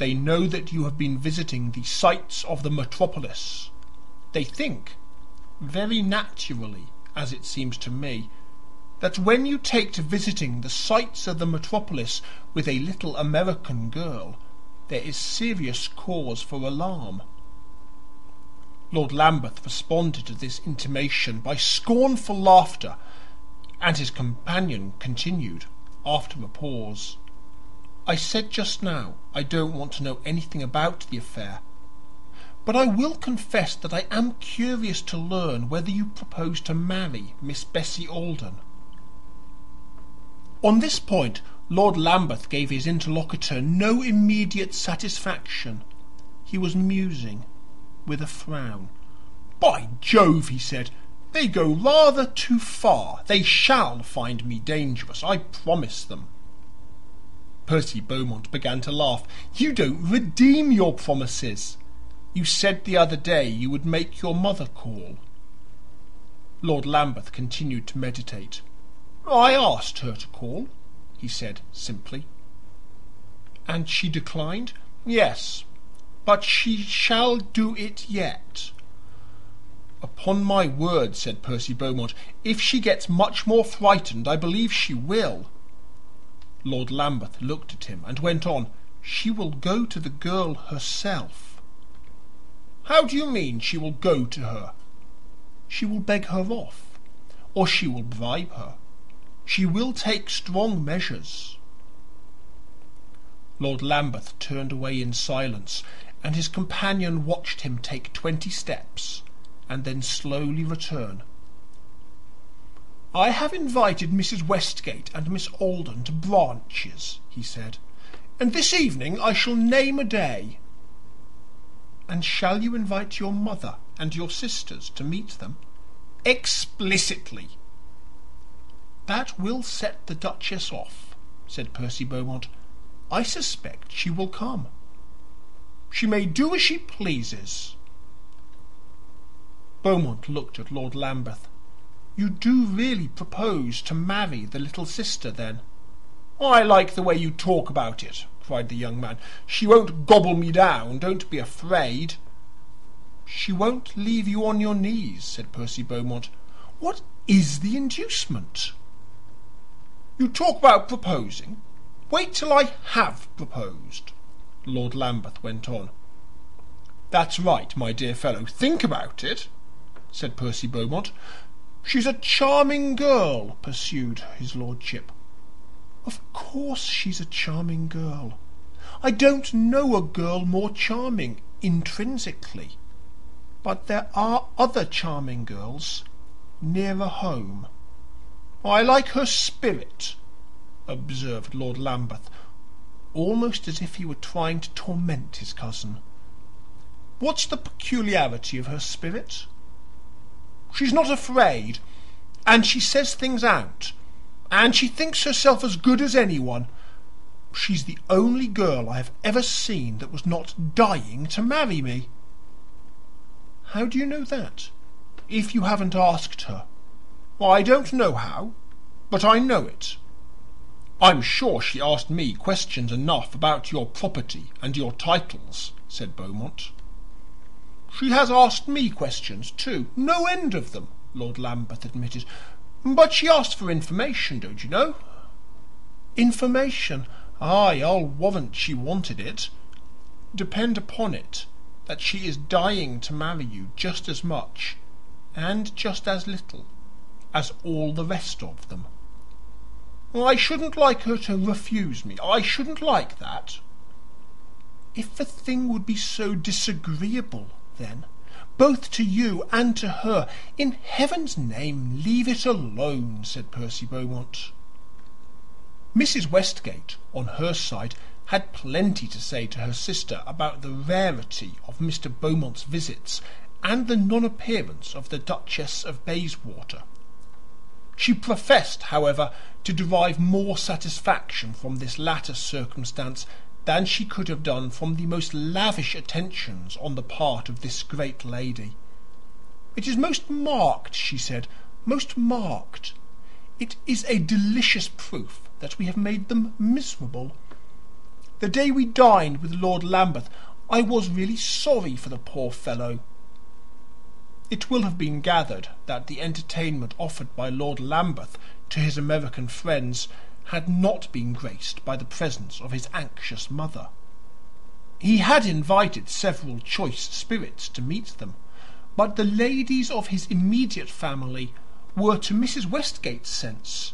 They know that you have been visiting the sights of the metropolis. They think, very naturally, as it seems to me, that when you take to visiting the sights of the metropolis with a little American girl, there is serious cause for alarm." Lord Lambeth responded to this intimation by scornful laughter, and his companion continued, after a pause, "I said just now I don't want to know anything about the affair, but I will confess that I am curious to learn whether you propose to marry Miss Bessie Alden." On this point Lord Lambeth gave his interlocutor no immediate satisfaction. He was musing, with a frown. "By Jove," he said, "they go rather too far. They shall find me dangerous, I promise them." Percy Beaumont began to laugh. "You don't redeem your promises. You said the other day you would make your mother call." Lord Lambeth continued to meditate. "I asked her to call," he said simply. "And she declined?" "Yes, but she shall do it yet." "Upon my word," said Percy Beaumont, "if she gets much more frightened, I believe she will." Lord Lambeth looked at him and went on, "She will go to the girl herself." "How do you mean, she will go to her?" "She will beg her off, or she will bribe her. She will take strong measures." Lord Lambeth turned away in silence, and his companion watched him take 20 steps and then slowly return. "I have invited Mrs. Westgate and Miss Alden to Branches," he said, "and this evening I shall name a day." "And shall you invite your mother and your sisters to meet them?" "Explicitly." "That will set the Duchess off," said Percy Beaumont. "I suspect she will come." "She may do as she pleases." Beaumont looked at Lord Lambeth. "You do really propose to marry the little sister, then?" "I like the way you talk about it," cried the young man. "She won't gobble me down, don't be afraid." "She won't leave you on your knees," said Percy Beaumont. "What is the inducement?" "You talk about proposing. Wait till I have proposed," Lord Lambeth went on. "That's right, my dear fellow. Think about it," said Percy Beaumont. "She's a charming girl," pursued his lordship. "Of course she's a charming girl. I don't know a girl more charming intrinsically. But there are other charming girls nearer home." "I like her spirit," observed Lord Lambeth, almost as if he were trying to torment his cousin. "What's the peculiarity of her spirit?" "She's not afraid, and she says things out, and she thinks herself as good as anyone. She's the only girl I have ever seen that was not dying to marry me." "How do you know that, if you haven't asked her?" "I don't know how, but I know it. I'm sure she asked me questions enough about your property and your titles," said Beaumont. "She has asked me questions, too, no end of them," Lord Lambeth admitted. "But she asked for information, don't you know?" "Information? Aye, I'll warrant she wanted it. Depend upon it that she is dying to marry you just as much, and just as little, as all the rest of them." "I shouldn't like her to refuse me. I shouldn't like that." "If the thing would be so disagreeable, then, both to you and to her, in heaven's name leave it alone," said Percy Beaumont. Mrs. Westgate, on her side, had plenty to say to her sister about the rarity of Mr. Beaumont's visits and the non-appearance of the Duchess of Bayswater. She professed, however, to derive more satisfaction from this latter circumstance than she could have done from the most lavish attentions on the part of this great lady. "It is most marked," she said, "most marked. It is a delicious proof that we have made them miserable. The day we dined with Lord Lambeth, I was really sorry for the poor fellow." It will have been gathered that the entertainment offered by Lord Lambeth to his American friends had not been graced by the presence of his anxious mother. He had invited several choice spirits to meet them, but the ladies of his immediate family were, to Mrs. Westgate's sense,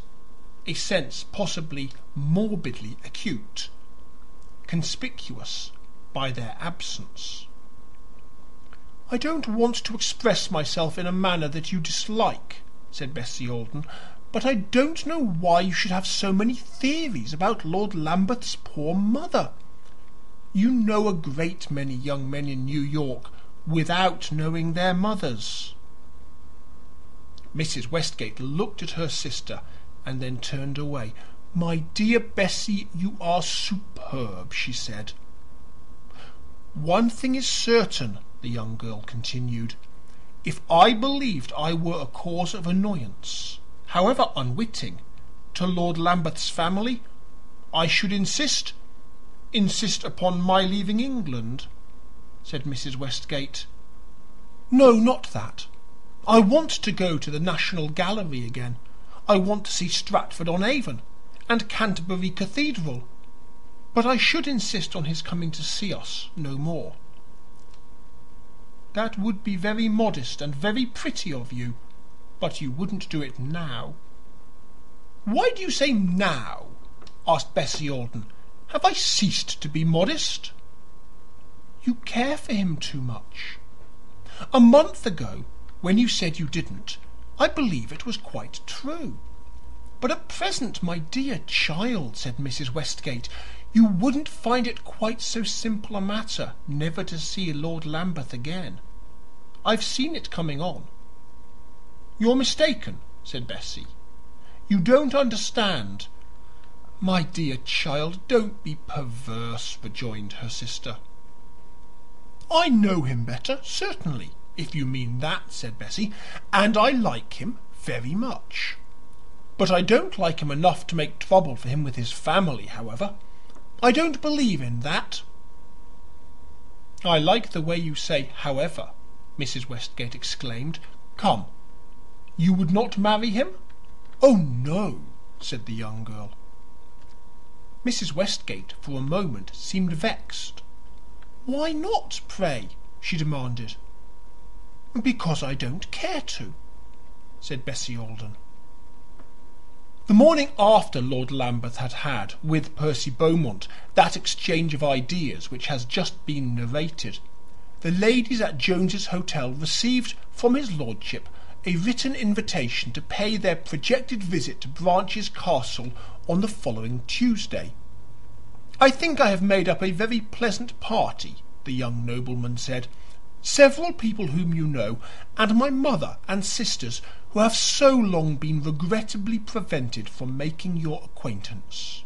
a sense possibly morbidly acute, conspicuous by their absence. "I don't want to express myself in a manner that you dislike," said Bessie Alden, "but I don't know why you should have so many theories about Lord Lambeth's poor mother. You know a great many young men in New York without knowing their mothers." Mrs. Westgate looked at her sister and then turned away. "My dear Bessie, you are superb," she said. "One thing is certain," the young girl continued. "If I believed I were a cause of annoyance, however unwitting, to Lord Lambeth's family, I should insist upon my leaving England," said Mrs. Westgate. "No, not that. I want to go to the National Gallery again. I want to see Stratford-on-Avon and Canterbury Cathedral. But I should insist on his coming to see us no more." "That would be very modest and very pretty of you, but you wouldn't do it now." "Why do you say now?" asked Bessie Alden. "Have I ceased to be modest?" "You care for him too much. A month ago, when you said you didn't, I believe it was quite true. But at present, my dear child," said Mrs. Westgate, "you wouldn't find it quite so simple a matter never to see Lord Lambeth again. I've seen it coming on." "You're mistaken," said Bessie. "You don't understand." "My dear child, don't be perverse," rejoined her sister. "I know him better, certainly, if you mean that," said Bessie, "and I like him very much. But I don't like him enough to make trouble for him with his family, however. I don't believe in that." "I like the way you say 'however,'" Mrs. Westgate exclaimed. "Come, you would not marry him?" "Oh, no," said the young girl. Mrs. Westgate for a moment seemed vexed. "Why not, pray?" she demanded. "Because I don't care to," said Bessie Alden. The morning after Lord Lambeth had had, with Percy Beaumont, that exchange of ideas which has just been narrated, the ladies at Jones's Hotel received from his lordship a written invitation to pay their projected visit to Branches Castle on the following Tuesday. "I think I have made up a very pleasant party," the young nobleman said. "Several people whom you know, and my mother and sisters, who have so long been regrettably prevented from making your acquaintance."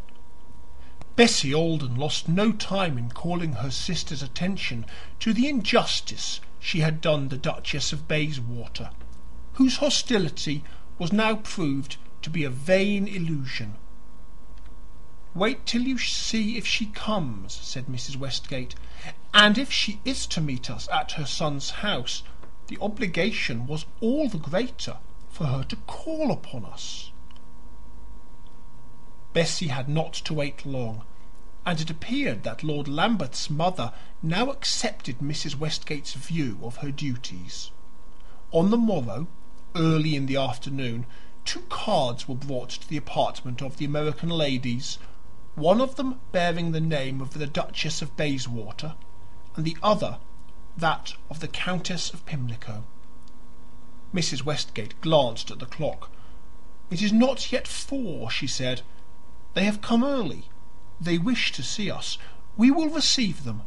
Bessie Alden lost no time in calling her sister's attention to the injustice she had done the Duchess of Bayswater, whose hostility was now proved to be a vain illusion. "Wait till you see if she comes," said Mrs. Westgate, "and if she is to meet us at her son's house, the obligation was all the greater for her to call upon us." Bessie had not to wait long, and it appeared that Lord Lambeth's mother now accepted Mrs. Westgate's view of her duties. On the morrow, early in the afternoon, 2 cards were brought to the apartment of the American ladies, one of them bearing the name of the Duchess of Bayswater, and the other that of the Countess of Pimlico. Mrs. Westgate glanced at the clock. "It is not yet 4, she said. "They have come early. They wish to see us. We will receive them."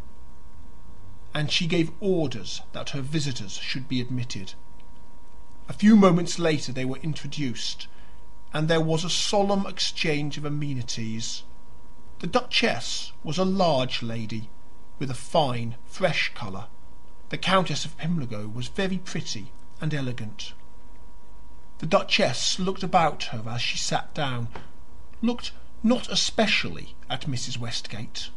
And she gave orders that her visitors should be admitted. A few moments later they were introduced, and there was a solemn exchange of amenities. The Duchess was a large lady, with a fine, fresh colour. The Countess of Pimlico was very pretty and elegant. The Duchess looked about her as she sat down, looked not especially at Mrs. Westgate.